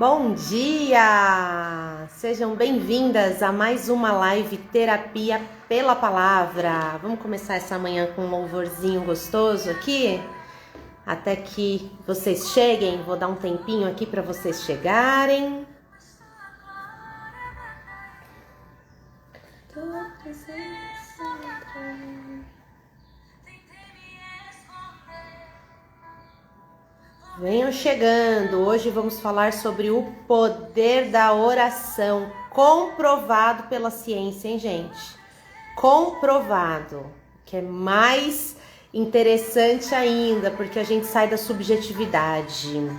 Bom dia! Sejam bem-vindas a mais uma live Terapia pela Palavra. Vamos começar essa manhã com um louvorzinho gostoso aqui? Até que vocês cheguem, vou dar um tempinho aqui para vocês chegarem. Venham chegando, hoje vamos falar sobre o poder da oração, comprovado pela ciência, hein, gente? Comprovado, que é mais interessante ainda, porque a gente sai da subjetividade.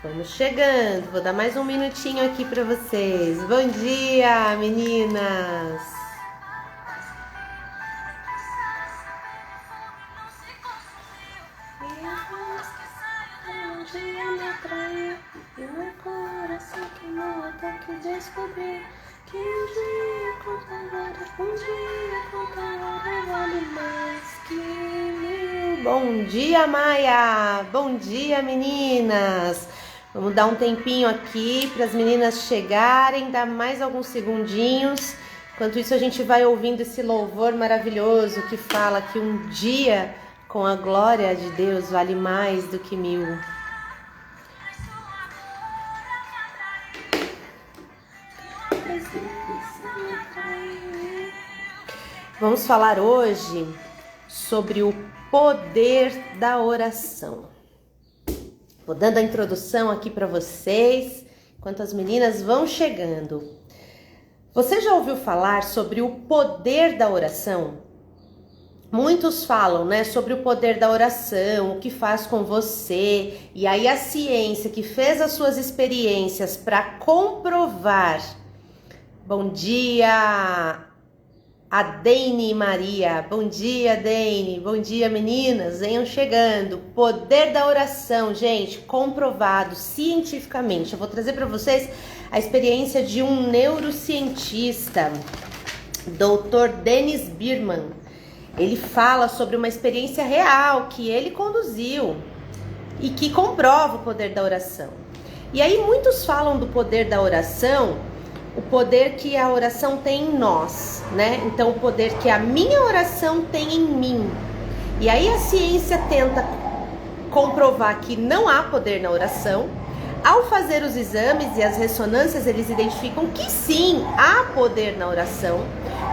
Vamos chegando, vou dar mais um minutinho aqui para vocês. Bom dia, meninas! Descobrir que um dia contar vale mais que mil. Bom dia, Maia! Bom dia, meninas! Vamos dar um tempinho aqui para as meninas chegarem, dar mais alguns segundinhos. Enquanto isso, a gente vai ouvindo esse louvor maravilhoso que fala que um dia com a glória de Deus vale mais do que mil. Vamos falar hoje sobre o poder da oração. Vou dando a introdução aqui para vocês, enquanto as meninas vão chegando. Você já ouviu falar sobre o poder da oração? Muitos falam, né, sobre o poder da oração, o que faz com você, e aí a ciência que fez as suas experiências para comprovar. Bom dia, a Deine Maria. Bom dia, Deine. Bom dia, meninas. Venham chegando. Poder da oração, gente, comprovado cientificamente. Eu vou trazer para vocês a experiência de um neurocientista, Dr. Dennis Birman. Ele fala sobre uma experiência real que ele conduziu e que comprova o poder da oração. E aí muitos falam do poder da oração, o poder que a oração tem em nós, né? Então, o poder que a minha oração tem em mim. E aí a ciência tenta comprovar que não há poder na oração. Ao fazer os exames e as ressonâncias, eles identificam que sim, há poder na oração.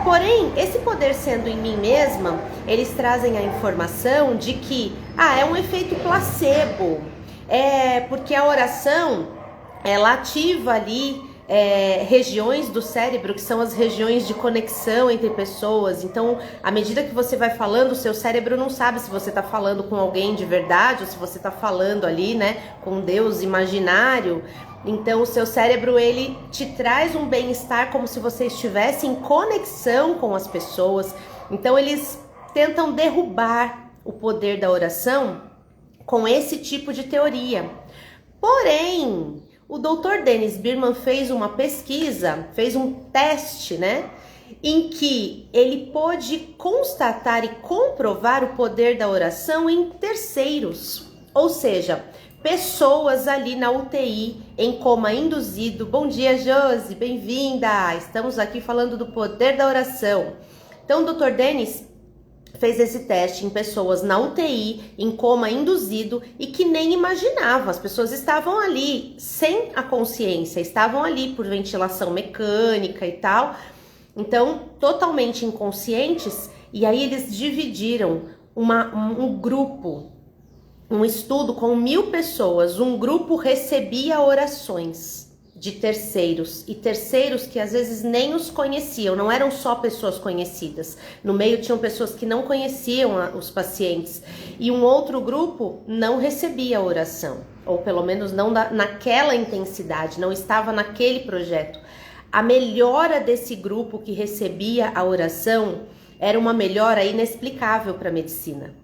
Porém, esse poder sendo em mim mesma, eles trazem a informação de que é um efeito placebo. Porque a oração, ela ativa ali regiões do cérebro que são as regiões de conexão entre pessoas. Então, à medida que você vai falando, o seu cérebro não sabe se você está falando com alguém de verdade ou se você está falando ali, né, com Deus imaginário. Então, o seu cérebro, ele te traz um bem-estar como se você estivesse em conexão com as pessoas. Então, eles tentam derrubar o poder da oração com esse tipo de teoria. Porém, o Dr. Dennis Birman fez uma pesquisa, fez um teste, né? Em que ele pôde constatar e comprovar o poder da oração em terceiros. Ou seja, pessoas ali na UTI, em coma induzido. Bom dia, Josi, bem-vinda! Estamos aqui falando do poder da oração. Então, o Dr. Dennis fez esse teste em pessoas na UTI, em coma induzido e que nem imaginavam. As pessoas estavam ali sem a consciência, estavam ali por ventilação mecânica e tal. Então, totalmente inconscientes. E aí eles dividiram um grupo, um estudo com 1000 pessoas. Um grupo recebia orações de terceiros, e terceiros que às vezes nem os conheciam, não eram só pessoas conhecidas. No meio tinham pessoas que não conheciam os pacientes, e um outro grupo não recebia a oração, ou pelo menos não naquela intensidade, não estava naquele projeto. A melhora desse grupo que recebia a oração era uma melhora inexplicável para a medicina.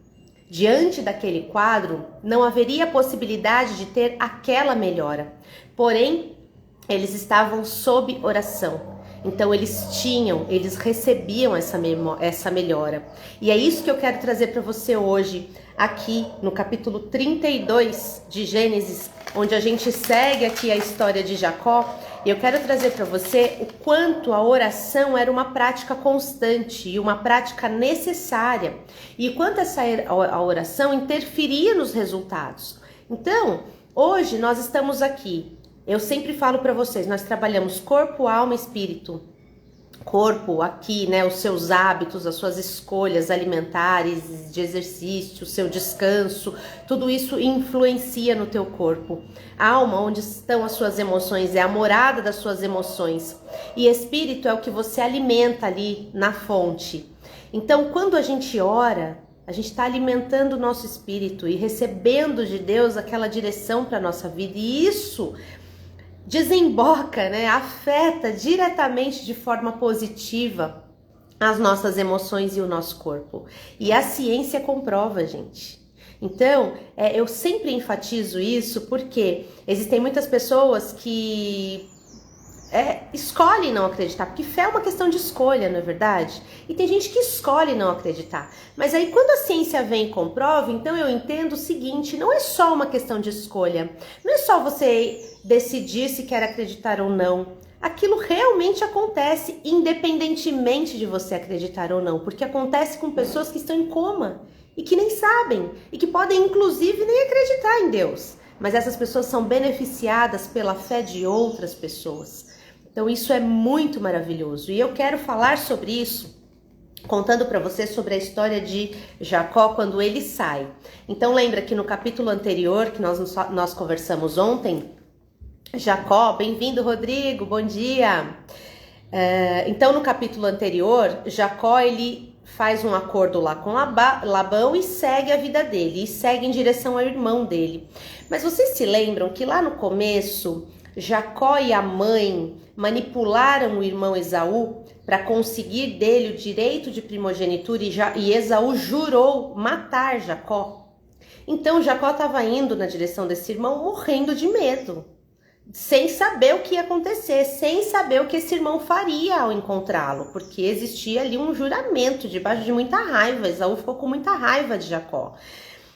Diante daquele quadro, não haveria possibilidade de ter aquela melhora. Porém, eles estavam sob oração. Então eles recebiam essa melhora. E é isso que eu quero trazer para você hoje, aqui no capítulo 32 de Gênesis, onde a gente segue aqui a história de Jacó. E eu quero trazer para você o quanto a oração era uma prática constante e uma prática necessária. E o quanto a oração interferia nos resultados. Então, hoje nós estamos aqui. Eu sempre falo para vocês, nós trabalhamos corpo, alma e espírito. Corpo aqui, né, os seus hábitos, as suas escolhas alimentares, de exercício, o seu descanso, tudo isso influencia no teu corpo. Alma, onde estão as suas emoções, é a morada das suas emoções. E espírito é o que você alimenta ali na fonte. Então, quando a gente ora, a gente está alimentando o nosso espírito e recebendo de Deus aquela direção para a nossa vida. E isso desemboca, né, afeta diretamente de forma positiva as nossas emoções e o nosso corpo. E a ciência comprova, gente. Então, eu sempre enfatizo isso porque existem muitas pessoas que escolhem não acreditar, porque fé é uma questão de escolha, não é verdade? E tem gente que escolhe não acreditar. Mas aí quando a ciência vem e comprova, então eu entendo o seguinte, não é só uma questão de escolha. Não é só você decidir se quer acreditar ou não. Aquilo realmente acontece independentemente de você acreditar ou não, porque acontece com pessoas que estão em coma e que nem sabem e que podem inclusive nem acreditar em Deus. Mas essas pessoas são beneficiadas pela fé de outras pessoas. Então isso é muito maravilhoso e eu quero falar sobre isso contando para você sobre a história de Jacó quando ele sai. Então lembra que no capítulo anterior que nós conversamos ontem, Jacó, bem-vindo Rodrigo, bom dia. Então no capítulo anterior, Jacó ele faz um acordo lá com Labão e segue a vida dele, e segue em direção ao irmão dele. Mas vocês se lembram que lá no começo, Jacó e a mãe manipularam o irmão Esaú para conseguir dele o direito de primogenitura e Esaú jurou matar Jacó. Então Jacó estava indo na direção desse irmão morrendo de medo, sem saber o que ia acontecer, sem saber o que esse irmão faria ao encontrá-lo, porque existia ali um juramento debaixo de muita raiva. Esaú ficou com muita raiva de Jacó.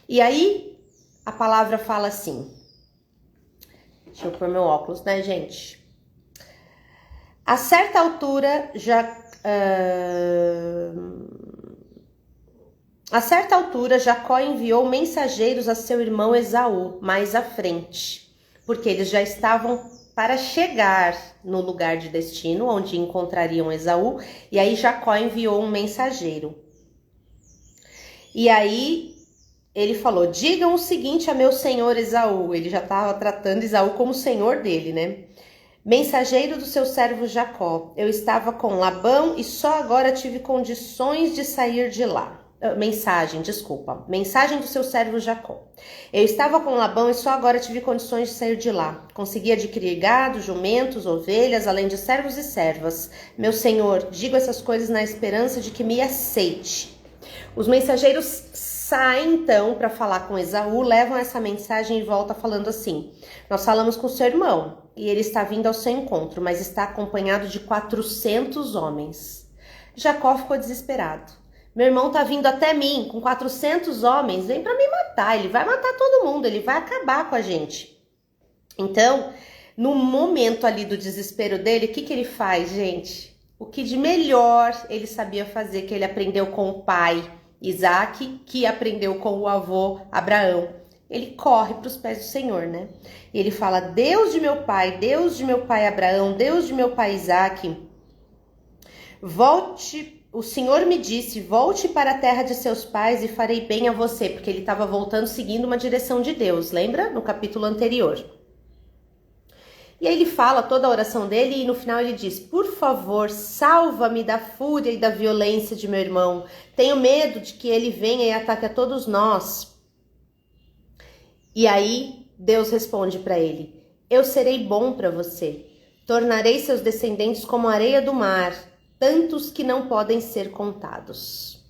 E aí a palavra fala assim, deixa eu pôr meu óculos, né, gente? A certa altura, Jacó enviou mensageiros a seu irmão Esaú mais à frente, porque eles já estavam para chegar no lugar de destino, onde encontrariam Esaú, e aí Jacó enviou um mensageiro. E aí ele falou, digam o seguinte a meu senhor Esaú, ele já estava tratando Esaú como senhor dele, né? Mensageiro do seu servo Jacó, eu estava com Labão e só agora tive condições de sair de lá. Mensagem do seu servo Jacó. Eu estava com Labão e só agora tive condições de sair de lá. Consegui adquirir gado, jumentos, ovelhas, além de servos e servas. Meu senhor, digo essas coisas na esperança de que me aceite. Os mensageiros saem então para falar com Esaú, levam essa mensagem e voltam falando assim, nós falamos com seu irmão e ele está vindo ao seu encontro, mas está acompanhado de 400 homens. Jacó ficou desesperado. Meu irmão está vindo até mim com 400 homens, vem para me matar, ele vai matar todo mundo, ele vai acabar com a gente. Então, no momento ali do desespero dele, o que ele faz, gente? O que de melhor ele sabia fazer, que ele aprendeu com o pai Isaac, que aprendeu com o avô Abraão. Ele corre para os pés do Senhor, né? E ele fala, Deus de meu pai Abraão, Deus de meu pai Isaac, volte, o Senhor me disse, volte para a terra de seus pais e farei bem a você, porque ele estava voltando seguindo uma direção de Deus, lembra? No capítulo anterior. E aí ele fala toda a oração dele e no final ele diz, por favor, salva-me da fúria e da violência de meu irmão. Tenho medo de que ele venha e ataque a todos nós. E aí Deus responde para ele, eu serei bom para você. Tornarei seus descendentes como a areia do mar, tantos que não podem ser contados.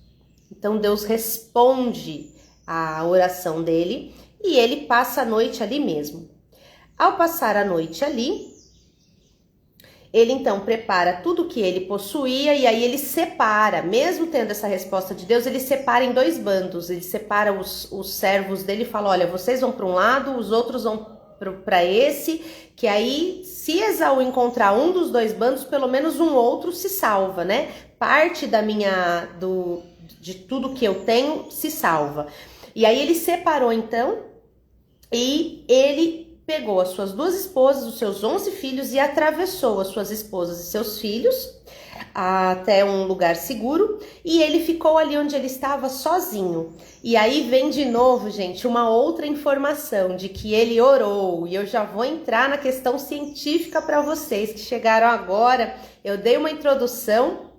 Então Deus responde à oração dele e ele passa a noite ali mesmo. Ao passar a noite ali, Ele então prepara tudo que ele possuía e aí ele separa, mesmo tendo essa resposta de Deus, ele separa em 2 bandos. Ele separa os servos dele e fala: olha, vocês vão para um lado, os outros vão para esse, que aí se Esaú encontrar um dos 2 bandos, pelo menos um outro se salva, né? Parte de tudo que eu tenho se salva. E aí ele separou então e ele pegou as suas 2 esposas, os seus 11 filhos e atravessou as suas esposas e seus filhos até um lugar seguro e ele ficou ali onde ele estava sozinho. E aí vem de novo, gente, uma outra informação de que ele orou, e eu já vou entrar na questão científica para vocês que chegaram agora. Eu dei uma introdução,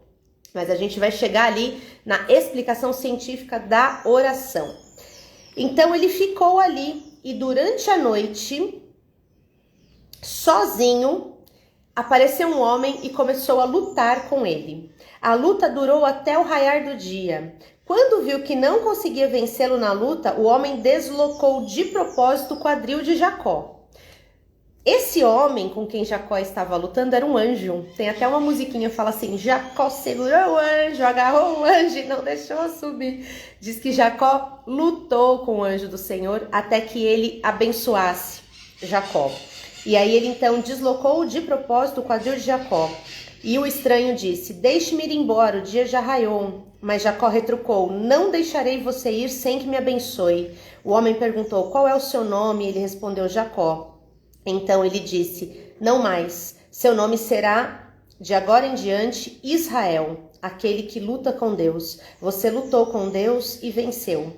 mas a gente vai chegar ali na explicação científica da oração. Então ele ficou ali e durante a noite, sozinho, apareceu um homem e começou a lutar com ele. A luta durou até o raiar do dia. Quando viu que não conseguia vencê-lo na luta, o homem deslocou de propósito o quadril de Jacó. Esse homem com quem Jacó estava lutando era um anjo. Tem até uma musiquinha que fala assim: Jacó segurou o anjo, agarrou o anjo e não deixou subir. Diz que Jacó lutou com o anjo do Senhor até que ele abençoasse Jacó. E aí ele então deslocou de propósito o quadril de Jacó. E o estranho disse: deixe-me ir embora, o dia já raiou. Mas Jacó retrucou: não deixarei você ir sem que me abençoe. O homem perguntou: qual é o seu nome? Ele respondeu: Jacó. Então ele disse: não mais, seu nome será de agora em diante Israel, aquele que luta com Deus. Você lutou com Deus e venceu.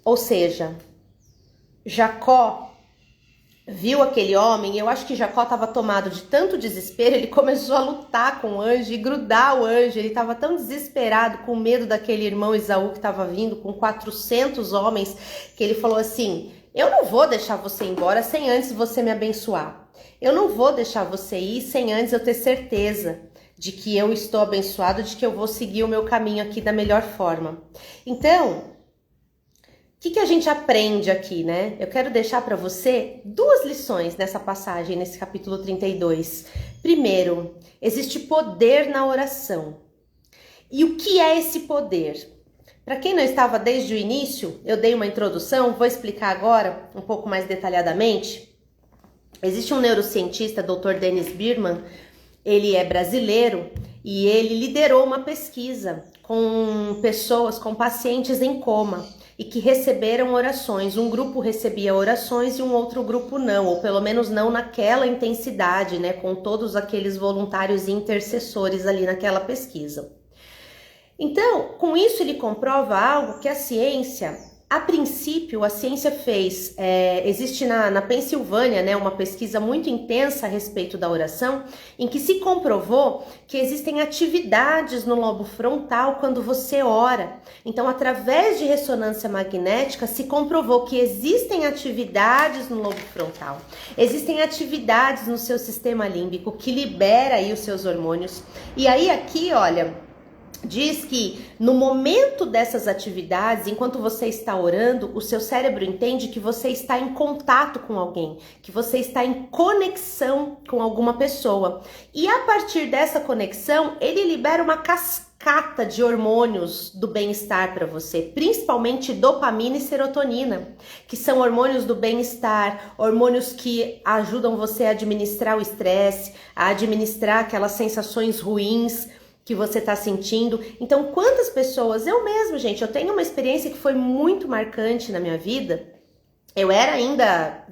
Ou seja, Jacó viu aquele homem, e eu acho que Jacó estava tomado de tanto desespero, ele começou a lutar com o anjo e grudar o anjo. Ele estava tão desesperado, com medo daquele irmão Esaú que estava vindo com 400 homens, que ele falou assim: eu não vou deixar você ir embora sem antes você me abençoar. Eu não vou deixar você ir sem antes eu ter certeza de que eu estou abençoado, de que eu vou seguir o meu caminho aqui da melhor forma. Então, o que a gente aprende aqui, né? Eu quero deixar para você 2 lições nessa passagem, nesse capítulo 32. Primeiro, existe poder na oração. E o que é esse poder? Para quem não estava desde o início, eu dei uma introdução, vou explicar agora um pouco mais detalhadamente. Existe um neurocientista, Dr. Dennis Birman, ele é brasileiro e ele liderou uma pesquisa com pessoas, com pacientes em coma e que receberam orações. Um grupo recebia orações e um outro grupo não, ou pelo menos não naquela intensidade, né, com todos aqueles voluntários e intercessores ali naquela pesquisa. Então, com isso ele comprova algo que a ciência, a princípio, a ciência fez. Existe na Pensilvânia, né, uma pesquisa muito intensa a respeito da oração, em que se comprovou que existem atividades no lobo frontal quando você ora. Então, através de ressonância magnética, se comprovou que existem atividades no lobo frontal, existem atividades no seu sistema límbico que libera aí os seus hormônios. E aí aqui, olha, diz que no momento dessas atividades, enquanto você está orando, o seu cérebro entende que você está em contato com alguém, que você está em conexão com alguma pessoa. E a partir dessa conexão, ele libera uma cascata de hormônios do bem-estar para você, principalmente dopamina e serotonina, que são hormônios do bem-estar, hormônios que ajudam você a administrar o estresse, a administrar aquelas sensações ruins que você está sentindo. Então, quantas pessoas, eu mesmo, gente, eu tenho uma experiência que foi muito marcante na minha vida. Eu era ainda,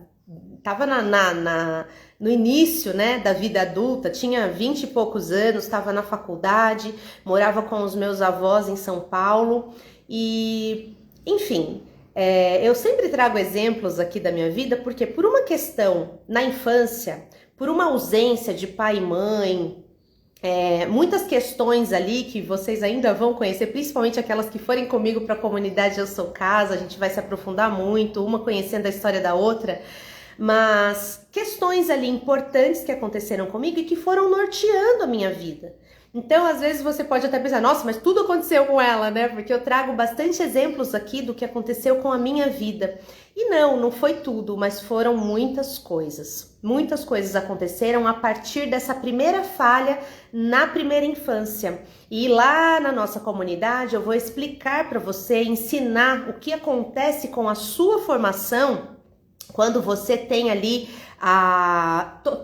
estava no início, né, da vida adulta, tinha 20 e poucos anos, estava na faculdade, morava com os meus avós em São Paulo e, enfim, eu sempre trago exemplos aqui da minha vida, porque por uma questão na infância, por uma ausência de pai e mãe, muitas questões ali que vocês ainda vão conhecer, principalmente aquelas que forem comigo para a comunidade Eu Sou Casa, a gente vai se aprofundar muito, uma conhecendo a história da outra, mas questões ali importantes que aconteceram comigo e que foram norteando a minha vida. Então, às vezes você pode até pensar, nossa, mas tudo aconteceu com ela, né? Porque eu trago bastante exemplos aqui do que aconteceu com a minha vida. E não foi tudo, mas foram muitas coisas. Muitas coisas aconteceram a partir dessa primeira falha na primeira infância. E lá na nossa comunidade eu vou explicar para você, ensinar o que acontece com a sua formação quando você tem ali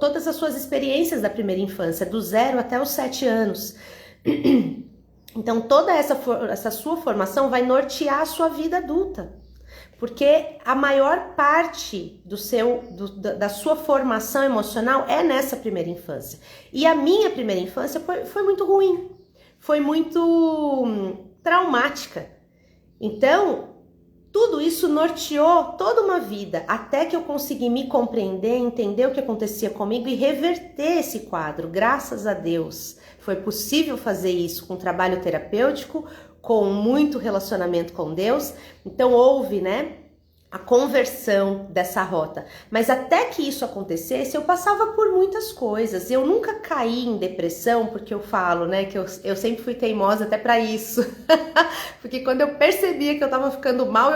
todas as suas experiências da primeira infância, do 0 até os 7 anos. Então toda essa sua formação vai nortear a sua vida adulta, porque a maior parte da sua formação emocional é nessa primeira infância. E a minha primeira infância foi muito ruim, foi muito traumática. Então tudo isso norteou toda uma vida, até que eu consegui me compreender, entender o que acontecia comigo e reverter esse quadro. Graças a Deus, foi possível fazer isso com trabalho terapêutico, com muito relacionamento com Deus. Então houve, né, a conversão dessa rota. Mas até que isso acontecesse, eu passava por muitas coisas. Eu nunca caí em depressão, porque eu falo, né, que eu sempre fui teimosa até pra isso. Porque quando eu percebia que eu tava ficando mal,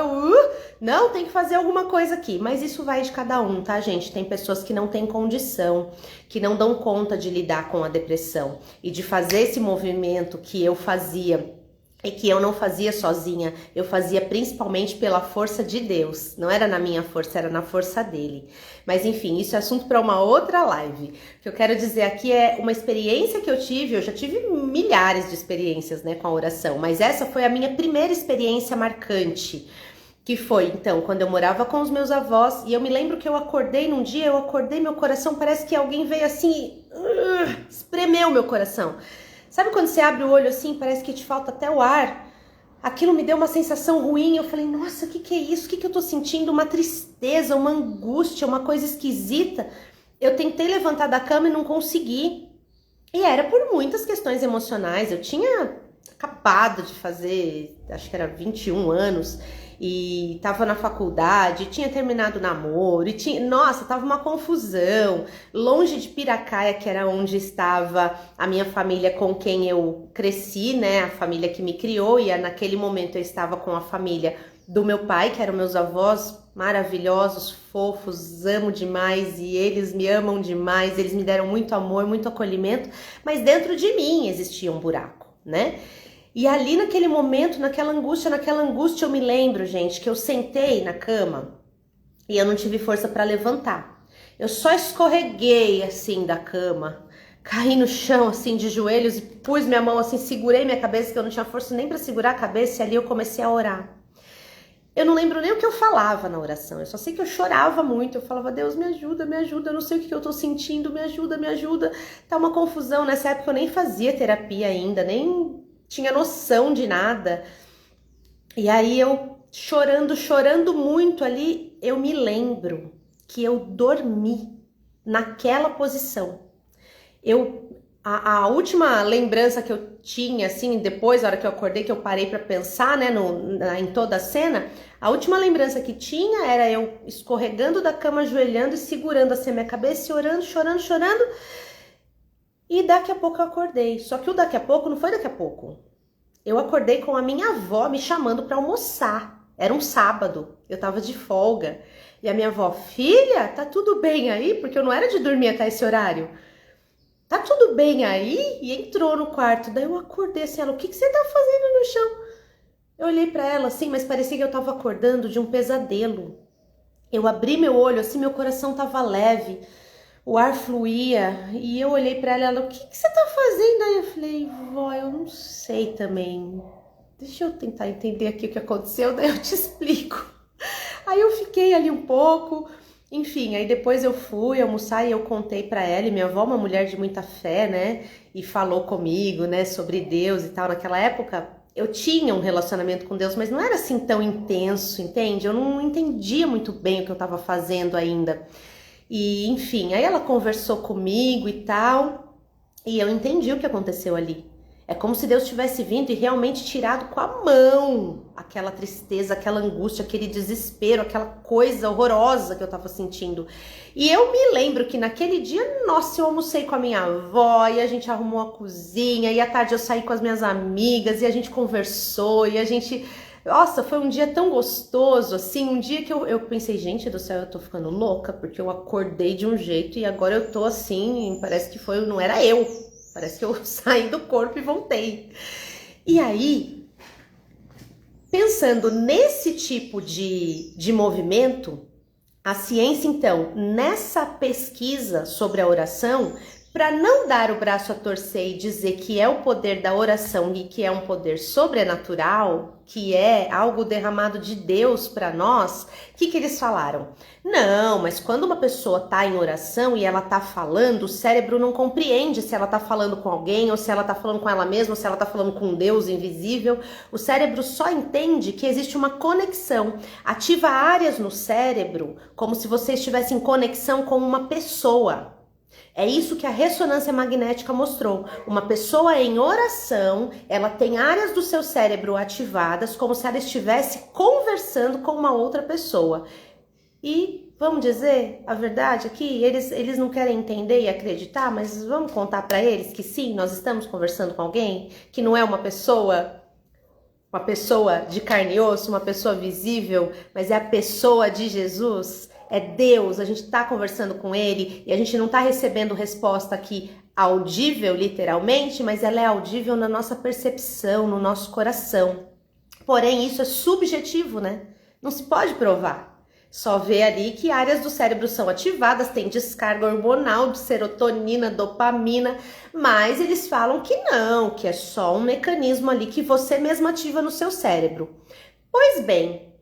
não, tem que fazer alguma coisa aqui. Mas isso vai de cada um, tá, gente? Tem pessoas que não têm condição, que não dão conta de lidar com a depressão e de fazer esse movimento que eu fazia. E que eu não fazia sozinha, eu fazia principalmente pela força de Deus. Não era na minha força, era na força dele. Mas enfim, isso é assunto para uma outra live. O que eu quero dizer aqui é uma experiência que eu tive. Eu já tive milhares de experiências, né, com a oração, mas essa foi a minha primeira experiência marcante. Que foi, então, quando eu morava com os meus avós. E eu me lembro que eu acordei num dia, meu coração parece que alguém veio assim, espremeu meu coração. Sabe quando você abre o olho assim, parece que te falta até o ar? Aquilo me deu uma sensação ruim. Eu falei, nossa, o que é isso? O que eu tô sentindo? Uma tristeza, uma angústia, uma coisa esquisita. Eu tentei levantar da cama e não consegui. E era por muitas questões emocionais. Eu tinha acabado de fazer, acho que era 21 anos, e tava na faculdade, tinha terminado o namoro, nossa, tava uma confusão, longe de Piracaia, que era onde estava a minha família com quem eu cresci, né, a família que me criou, e naquele momento eu estava com a família do meu pai, que eram meus avós maravilhosos, fofos, amo demais, e eles me amam demais, eles me deram muito amor, muito acolhimento, mas dentro de mim existia um buraco, né? E ali naquele momento, naquela angústia eu me lembro, gente, que eu sentei na cama e eu não tive força para levantar. Eu só escorreguei assim da cama, caí no chão assim de joelhos e pus minha mão assim, segurei minha cabeça, que eu não tinha força nem para segurar a cabeça, e ali eu comecei a orar. Eu não lembro nem o que eu falava na oração, eu só sei que eu chorava muito, eu falava, Deus, me ajuda, eu não sei o que eu tô sentindo, me ajuda. Tá uma confusão, nessa época eu nem fazia terapia ainda, nem tinha noção de nada. E aí eu chorando muito ali, eu me lembro que eu dormi naquela posição. A última lembrança que eu tinha, assim, depois, na hora que eu acordei, que eu parei para pensar, né, em toda a cena, a última lembrança que tinha era eu escorregando da cama, ajoelhando e segurando assim a minha cabeça e orando, chorando. E daqui a pouco eu acordei. Só que o daqui a pouco não foi daqui a pouco. Eu acordei com a minha avó me chamando para almoçar. Era um sábado, eu tava de folga. E a minha avó, filha, tá tudo bem aí? Porque eu não era de dormir até esse horário. Tá tudo bem aí? E entrou no quarto. Daí eu acordei assim, ela, o que você tá fazendo no chão? Eu olhei pra ela assim, mas parecia que eu tava acordando de um pesadelo. Eu abri meu olho assim, meu coração tava leve. O ar fluía e eu olhei pra ela, o que você tá fazendo aí? Eu falei, vó, eu não sei também. Deixa eu tentar entender aqui o que aconteceu, daí eu te explico. Aí eu fiquei ali um pouco, enfim, aí depois eu fui almoçar e eu contei pra ela, e minha avó é uma mulher de muita fé, né? E falou comigo, né, sobre Deus e tal. Naquela época eu tinha um relacionamento com Deus, mas não era assim tão intenso, entende? Eu não entendia muito bem o que eu tava fazendo ainda. E, enfim, aí ela conversou comigo e tal, e eu entendi o que aconteceu ali. É como se Deus tivesse vindo e realmente tirado com a mão aquela tristeza, aquela angústia, aquele desespero, aquela coisa horrorosa que eu tava sentindo. E eu me lembro que naquele dia, nossa, eu almocei com a minha avó e a gente arrumou a cozinha e à tarde eu saí com as minhas amigas e a gente conversou e a gente... Nossa, foi um dia tão gostoso, assim, um dia que eu pensei, gente do céu, eu tô ficando louca, porque eu acordei de um jeito e agora eu tô assim, parece que foi, não era eu, parece que eu saí do corpo e voltei. E aí, pensando nesse tipo de movimento, a ciência, então, nessa pesquisa sobre a oração, para não dar o braço a torcer e dizer que é o poder da oração e que é um poder sobrenatural, que é algo derramado de Deus para nós, o que eles falaram? Não, mas quando uma pessoa está em oração e ela está falando, o cérebro não compreende se ela está falando com alguém, ou se ela está falando com ela mesma, ou se ela está falando com um Deus invisível. O cérebro só entende que existe uma conexão. Ativa áreas no cérebro como se você estivesse em conexão com uma pessoa. É isso que a ressonância magnética mostrou. Uma pessoa em oração, ela tem áreas do seu cérebro ativadas como se ela estivesse conversando com uma outra pessoa. E, vamos dizer, a verdade aqui, eles não querem entender e acreditar, mas vamos contar para eles que sim, nós estamos conversando com alguém, que não é uma pessoa de carne e osso, uma pessoa visível, mas é a pessoa de Jesus. É Deus, a gente está conversando com Ele e a gente não está recebendo resposta aqui audível, literalmente, mas ela é audível na nossa percepção, no nosso coração. Porém, isso é subjetivo, né? Não se pode provar. Só vê ali que áreas do cérebro são ativadas, tem descarga hormonal de serotonina, dopamina, mas eles falam que não, que é só um mecanismo ali que você mesmo ativa no seu cérebro. Pois bem,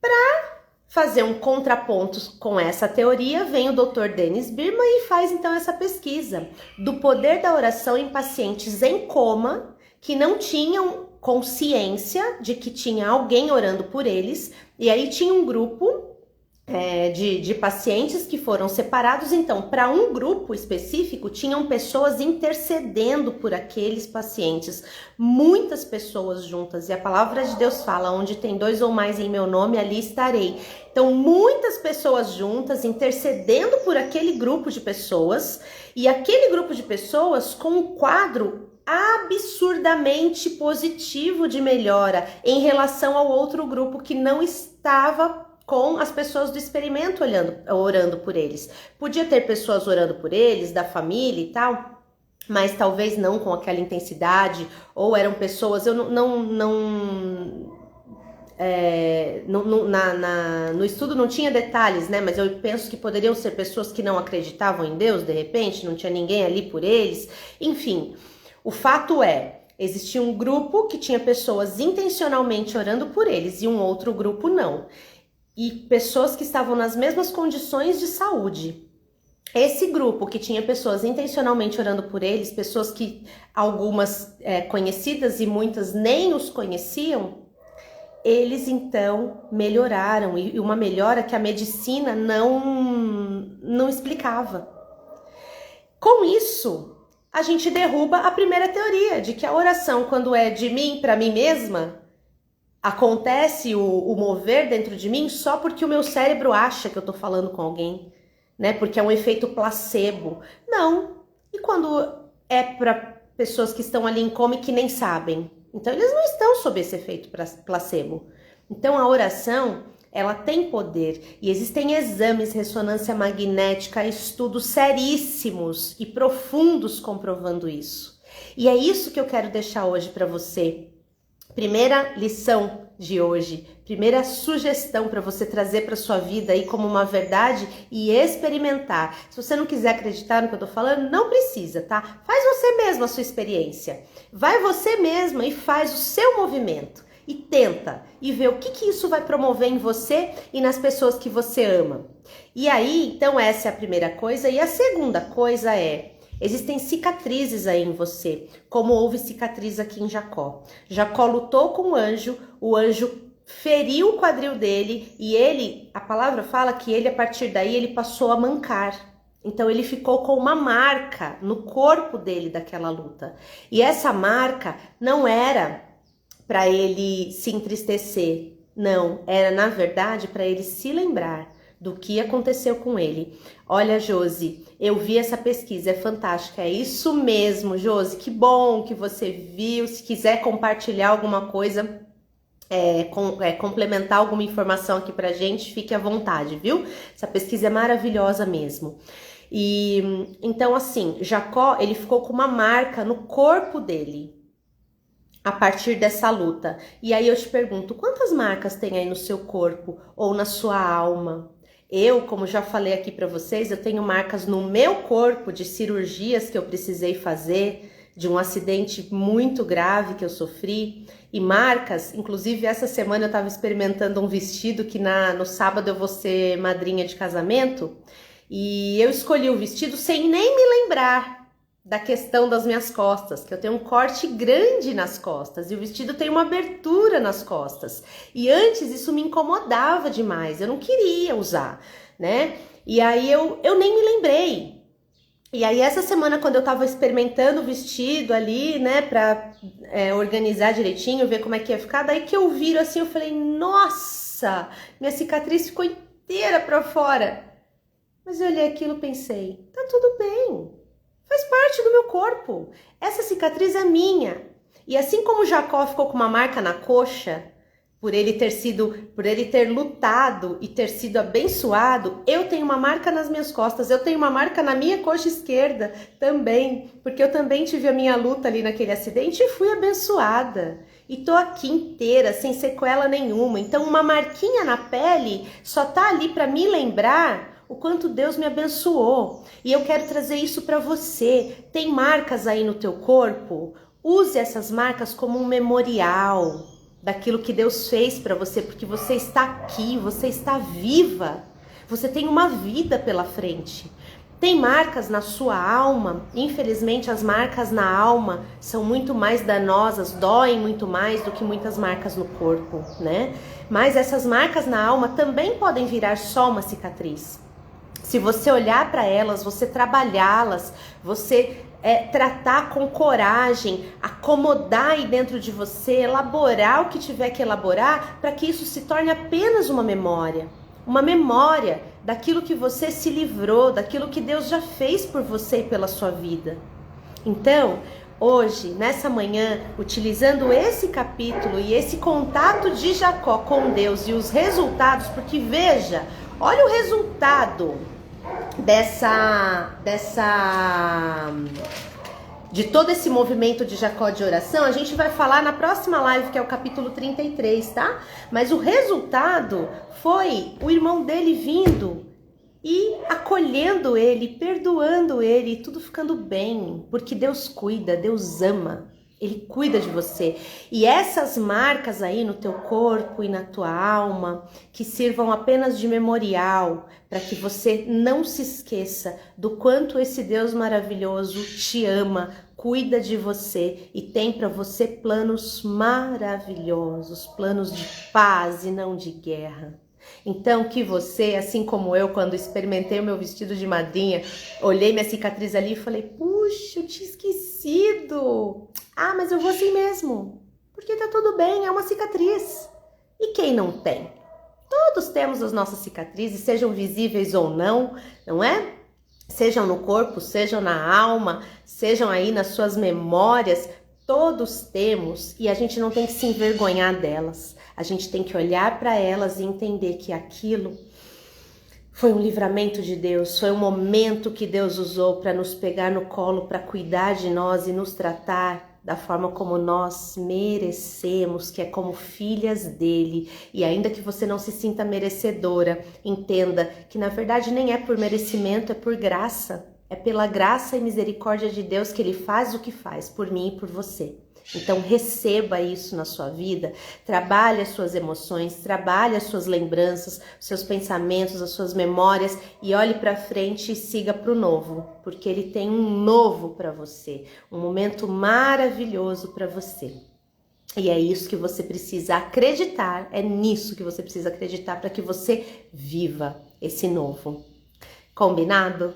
para fazer um contraponto com essa teoria, vem o Dr. Dennis Birman e faz então essa pesquisa do poder da oração em pacientes em coma que não tinham consciência de que tinha alguém orando por eles, e aí tinha um grupo de pacientes que foram separados. Então, para um grupo específico, tinham pessoas intercedendo por aqueles pacientes, muitas pessoas juntas, e a palavra de Deus fala, onde tem 2 ou mais em meu nome, ali estarei. Então, muitas pessoas juntas, intercedendo por aquele grupo de pessoas, e aquele grupo de pessoas com um quadro absurdamente positivo de melhora em relação ao outro grupo que não estava com as pessoas do experimento orando por eles. Podia ter pessoas orando por eles, da família e tal, mas talvez não com aquela intensidade, ou eram pessoas, eu no estudo não tinha detalhes, né? Mas eu penso que poderiam ser pessoas que não acreditavam em Deus, de repente, não tinha ninguém ali por eles, enfim. O fato é, existia um grupo que tinha pessoas intencionalmente orando por eles e um outro grupo não. E pessoas que estavam nas mesmas condições de saúde. Esse grupo que tinha pessoas intencionalmente orando por eles, pessoas que algumas conhecidas e muitas nem os conheciam, eles então melhoraram, e uma melhora que a medicina não explicava. Com isso, a gente derruba a primeira teoria de que a oração, quando é de mim para mim mesma, acontece o mover dentro de mim só porque o meu cérebro acha que eu tô falando com alguém, né? Porque é um efeito placebo. Não. E quando é para pessoas que estão ali em coma e que nem sabem? Então, eles não estão sob esse efeito placebo. Então, a oração, ela tem poder. E existem exames, ressonância magnética, estudos seríssimos e profundos comprovando isso. E é isso que eu quero deixar hoje para você. Primeira lição de hoje, primeira sugestão para você trazer para sua vida aí como uma verdade e experimentar. Se você não quiser acreditar no que eu tô falando, não precisa, tá? Faz você mesma a sua experiência. Vai você mesma e faz o seu movimento. E tenta, e vê o que isso vai promover em você e nas pessoas que você ama. E aí, então essa é a primeira coisa. E a segunda coisa é, existem cicatrizes aí em você, como houve cicatriz aqui em Jacó. Jacó lutou com o anjo feriu o quadril dele e ele, a palavra fala que ele, a partir daí, ele passou a mancar. Então ele ficou com uma marca no corpo dele daquela luta. E essa marca não era para ele se entristecer, não, era na verdade para ele se lembrar do que aconteceu com ele. Olha, Josi, eu vi essa pesquisa, é fantástica, é isso mesmo, Josi, que bom que você viu. Se quiser compartilhar alguma coisa, complementar alguma informação aqui pra gente, fique à vontade, viu? Essa pesquisa é maravilhosa mesmo. E então assim, Jacó, ele ficou com uma marca no corpo dele a partir dessa luta. E aí eu te pergunto, quantas marcas tem aí no seu corpo ou na sua alma? Eu, como já falei aqui para vocês, eu tenho marcas no meu corpo de cirurgias que eu precisei fazer, de um acidente muito grave que eu sofri, e marcas, inclusive essa semana eu estava experimentando um vestido que no sábado eu vou ser madrinha de casamento, e eu escolhi o vestido sem nem me lembrar da questão das minhas costas, que eu tenho um corte grande nas costas e o vestido tem uma abertura nas costas. E antes isso me incomodava demais, eu não queria usar, né? E aí eu nem me lembrei. E aí essa semana, quando eu tava experimentando o vestido ali, né, pra organizar direitinho, ver como é que ia ficar, daí que eu viro assim, eu falei, nossa, minha cicatriz ficou inteira pra fora. Mas eu olhei aquilo e pensei, tá tudo bem. Faz parte do meu corpo. Essa cicatriz é minha. E assim como Jacó ficou com uma marca na coxa, por ele ter lutado e ter sido abençoado, eu tenho uma marca nas minhas costas, eu tenho uma marca na minha coxa esquerda também, porque eu também tive a minha luta ali naquele acidente e fui abençoada. E tô aqui inteira, sem sequela nenhuma. Então uma marquinha na pele só tá ali para me lembrar o quanto Deus me abençoou. E eu quero trazer isso para você. Tem marcas aí no teu corpo? Use essas marcas como um memorial daquilo que Deus fez para você, porque você está aqui, você está viva. Você tem uma vida pela frente. Tem marcas na sua alma? Infelizmente, as marcas na alma são muito mais danosas, doem muito mais do que muitas marcas no corpo, né? Mas essas marcas na alma também podem virar só uma cicatriz. Se você olhar para elas, você trabalhá-las, você tratar com coragem, acomodar aí dentro de você, elaborar o que tiver que elaborar, para que isso se torne apenas uma memória daquilo que você se livrou, daquilo que Deus já fez por você e pela sua vida. Então, hoje, nessa manhã, utilizando esse capítulo e esse contato de Jacó com Deus e os resultados, porque veja, olha o resultado de todo esse movimento de Jacó de oração. A gente vai falar na próxima live, que é o capítulo 33, tá? Mas o resultado foi o irmão dele vindo e acolhendo ele, perdoando ele, tudo ficando bem, porque Deus cuida, Deus ama. Ele cuida de você. E essas marcas aí no teu corpo e na tua alma, que sirvam apenas de memorial, para que você não se esqueça do quanto esse Deus maravilhoso te ama, cuida de você e tem para você planos maravilhosos, planos de paz e não de guerra. Então que você, assim como eu, quando experimentei o meu vestido de madrinha, olhei minha cicatriz ali e falei, puxa, eu tinha esquecido. Ah, mas eu vou assim mesmo, porque tá tudo bem, é uma cicatriz. E quem não tem? Todos temos as nossas cicatrizes, sejam visíveis ou não, não é? Sejam no corpo, sejam na alma, sejam aí nas suas memórias, todos temos, e a gente não tem que se envergonhar delas. A gente tem que olhar para elas e entender que aquilo foi um livramento de Deus, foi um momento que Deus usou para nos pegar no colo, para cuidar de nós e nos tratar da forma como nós merecemos, que é como filhas dele. E ainda que você não se sinta merecedora, entenda que na verdade nem é por merecimento, é por graça. É pela graça e misericórdia de Deus que ele faz o que faz, por mim e por você. Então receba isso na sua vida, trabalhe as suas emoções, trabalhe as suas lembranças, os seus pensamentos, as suas memórias e olhe para frente e siga para o novo, porque ele tem um novo para você, um momento maravilhoso para você. E é isso que você precisa acreditar, é nisso que você precisa acreditar para que você viva esse novo. Combinado?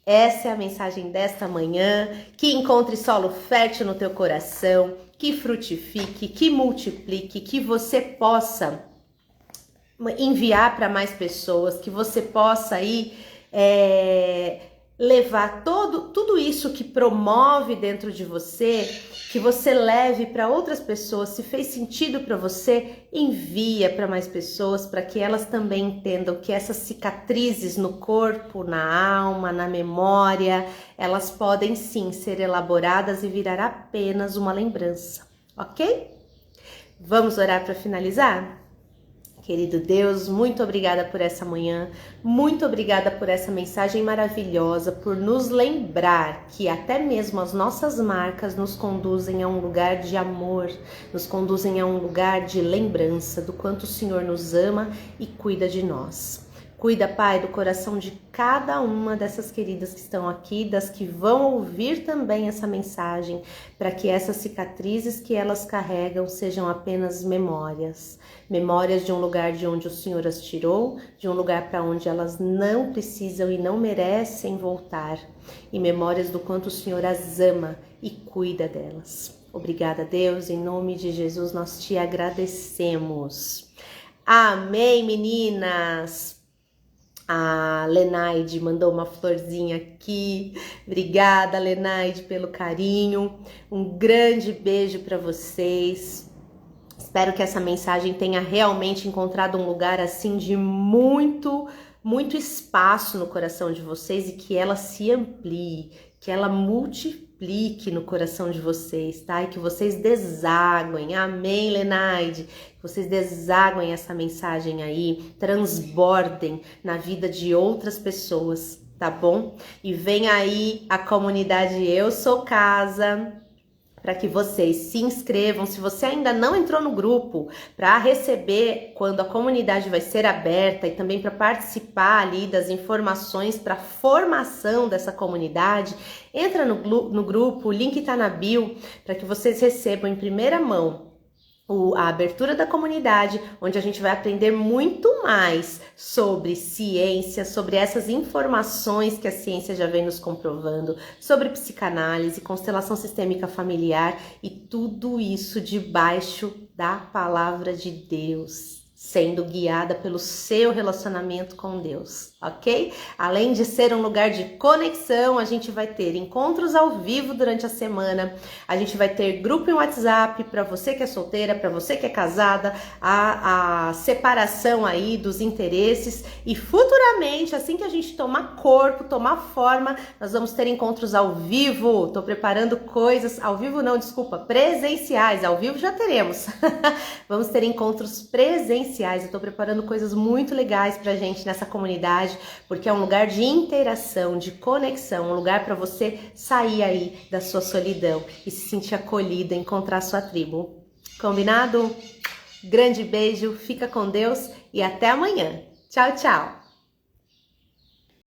Essa é a mensagem desta manhã. Que encontre solo fértil no teu coração, que frutifique, que multiplique, que você possa enviar para mais pessoas, que você possa aí levar tudo isso que promove dentro de você, que você leve para outras pessoas. Se fez sentido para você, envia para mais pessoas, para que elas também entendam que essas cicatrizes no corpo, na alma, na memória, elas podem sim ser elaboradas e virar apenas uma lembrança, ok? Vamos orar para finalizar? Querido Deus, muito obrigada por essa manhã, muito obrigada por essa mensagem maravilhosa, por nos lembrar que até mesmo as nossas marcas nos conduzem a um lugar de amor, nos conduzem a um lugar de lembrança do quanto o Senhor nos ama e cuida de nós. Cuida, Pai, do coração de cada uma dessas queridas que estão aqui, das que vão ouvir também essa mensagem, para que essas cicatrizes que elas carregam sejam apenas memórias. Memórias de um lugar de onde o Senhor as tirou, de um lugar para onde elas não precisam e não merecem voltar. E memórias do quanto o Senhor as ama e cuida delas. Obrigada, Deus, em nome de Jesus nós te agradecemos. Amém, meninas! A Lenaide mandou uma florzinha aqui. Obrigada, Lenaide, pelo carinho. Um grande beijo para vocês. Espero que essa mensagem tenha realmente encontrado um lugar assim de muito espaço no coração de vocês e que ela se amplie, que ela multiplique no coração de vocês, tá? E que vocês desaguem. Amém, Lenaide? Que vocês desaguem essa mensagem aí, transbordem na vida de outras pessoas, tá bom? E vem aí a comunidade Eu Sou Casa, para que vocês se inscrevam, se você ainda não entrou no grupo, para receber quando a comunidade vai ser aberta e também para participar ali das informações para a formação dessa comunidade, entra no grupo, o link está na bio, para que vocês recebam em primeira mão a abertura da comunidade, onde a gente vai aprender muito mais sobre ciência, sobre essas informações que a ciência já vem nos comprovando, sobre psicanálise, constelação sistêmica familiar e tudo isso debaixo da palavra de Deus, sendo guiada pelo seu relacionamento com Deus, ok? Além de ser um lugar de conexão, a gente vai ter encontros ao vivo durante a semana, a gente vai ter grupo em WhatsApp para você que é solteira, para você que é casada, a separação aí dos interesses e futuramente, assim que a gente tomar corpo, tomar forma, nós vamos ter encontros ao vivo. Tô preparando coisas, ao vivo não, desculpa, presenciais, ao vivo já teremos. Vamos ter encontros presenciais. Eu tô preparando coisas muito legais pra gente nessa comunidade, porque é um lugar de interação, de conexão, um lugar para você sair aí da sua solidão e se sentir acolhida, encontrar sua tribo. Combinado? Grande beijo, fica com Deus e até amanhã. Tchau, tchau!